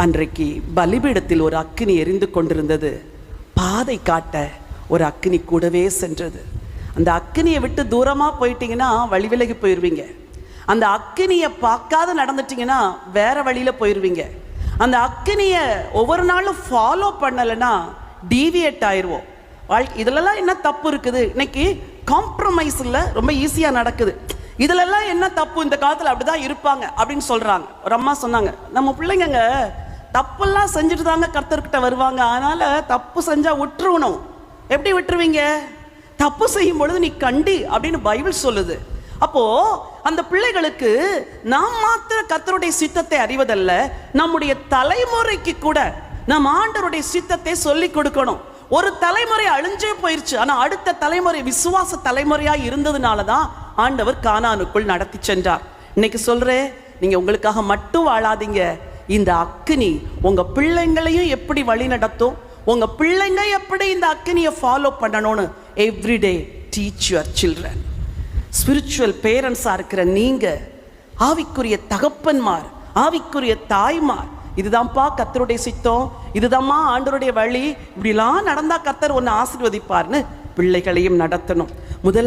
அன்றைக்கு பலிபீடத்தில் ஒரு அக்கினி எரிந்து கொண்டிருந்தது. பாதை காட்ட ஒரு அக்கினி கூடவே சென்றது. அந்த அக்கினியை விட்டு தூரமாக போயிட்டீங்கன்னா வழி விலகி போயிடுவீங்க. அந்த அக்கினியை பார்க்காத நடந்துட்டீங்கன்னா வேற வழியில் போயிடுவீங்க. அந்த அக்கினியை ஒவ்வொரு நாளும் ஃபாலோ பண்ணலைன்னா டீவியேட் ஆயிடுவோம். இதிலெல்லாம் என்ன தப்பு இருக்குது? இன்னைக்கு காம்ப்ரமைஸ் இல்லை, ரொம்ப ஈஸியாக நடக்குது. இதிலெல்லாம் என்ன தப்பு? இந்த காலத்தில் அப்படிதான் இருப்பாங்க அப்படின்னு சொல்கிறாங்க. ஒரு அம்மா சொன்னாங்க, நம்ம பிள்ளைங்க தப்பெல்லாம் செஞ்சுட்டு தாங்க கர்த்தர்கிட்ட வருவாங்க, அதனால தப்பு செஞ்சால் விட்டுருவணும். எப்படி விட்டுருவீங்க? தப்பு செய்யும் பொழுது நீ கண்டி அப்படின்னு பைபிள் சொல்லுது. அப்போ அந்த பிள்ளைகளுக்கு நாம் மாத்திர கர்த்தருடைய சித்தத்தை அறிவதல்ல, நம்முடைய தலைமுறைக்கு கூட நம் ஆண்டவருடைய சித்தத்தை சொல்லி கொடுக்கணும். ஒரு தலைமுறை அழிஞ்சே போயிருச்சு, ஆனா அடுத்த தலைமுறை விசுவாச தலைமுறையா இருந்ததுனால தான் ஆண்டவர் கானானுக்குள் நடத்தி சென்றார். இன்னைக்கு சொல்றேன், நீங்க உங்களுக்காக மட்டும் வாழாதீங்க. இந்த அக்கினி உங்க பிள்ளைங்களையும் எப்படி வழி நடத்தும், உங்க பிள்ளைங்க எப்படி இந்த அக்கினியை ஃபாலோ பண்ணணும்னு everyday teach your children. Spiritual பேரண்ட்ஸா இருக்கிற நீங்க, ஆவிக்குரிய தகப்பன்மார், ஆவிக்குரிய தாய்மார், இதுதான்ப்பா கர்த்தருடைய சித்தம், இதுதான்மா ஆண்டவருடைய வழி, இப்படிலாம் நடந்தா கர்த்தர் ஒன்னு ஆசீர்வதிப்பார்னு பிள்ளைகளையும் நடத்தணும். முதல்ல